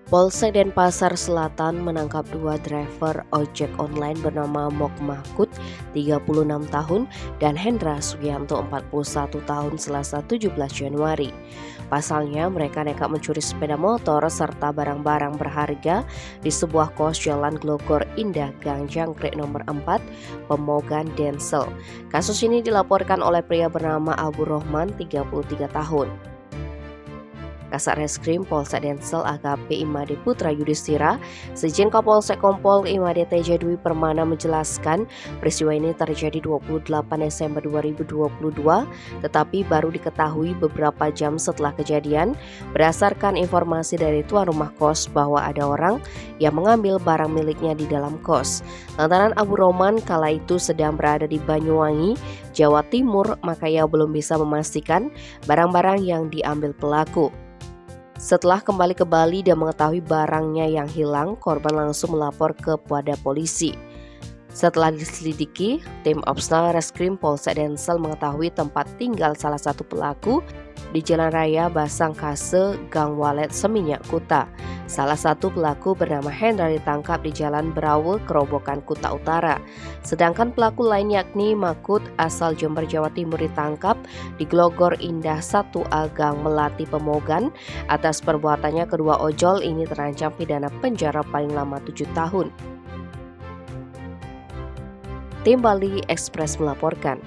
Polsek Denpasar Selatan menangkap dua driver ojek online bernama Mok Mahkut, 36 tahun, dan Hendra Sugianto, 41 tahun Selasa 17 Januari. Pasalnya, mereka nekat mencuri sepeda motor serta barang-barang berharga di sebuah kos Jalan Glogor Indah, Gang Jangkrik nomor 4, Pemogan, Densel. Kasus ini dilaporkan oleh pria bernama Abu Rohman, 33 tahun. Kasat Reskrim Polsek Densel AKP Imade Putra Yudhistira, Sekjen Kapolsek Kompol Imade Teja Dwi Permana menjelaskan peristiwa ini terjadi 28 Desember 2022, tetapi baru diketahui beberapa jam setelah kejadian berdasarkan informasi dari tuan rumah kos bahwa ada orang yang mengambil barang miliknya di dalam kos. Lantaran Abu Roman kala itu sedang berada di Banyuwangi, Jawa Timur, maka ia belum bisa memastikan barang-barang yang diambil pelaku. Setelah kembali ke Bali dan mengetahui barangnya yang hilang, korban langsung melapor kepada polisi. Setelah diselidiki, tim Opsnal Reskrim Polsek Densel mengetahui tempat tinggal salah satu pelaku di Jalan Raya Basangkase, Gang Walet, Seminyak, Kuta. Salah satu pelaku bernama Hendra ditangkap di Jalan Berawul, Kerobokan, Kuta Utara. Sedangkan pelaku lain yakni Makut asal Jember, Jawa Timur ditangkap di Glogor Indah 1A, Gang Melati, Pemogan. Atas perbuatannya, kedua ojol ini terancam pidana penjara paling lama 7 tahun. Tim Bali Express melaporkan.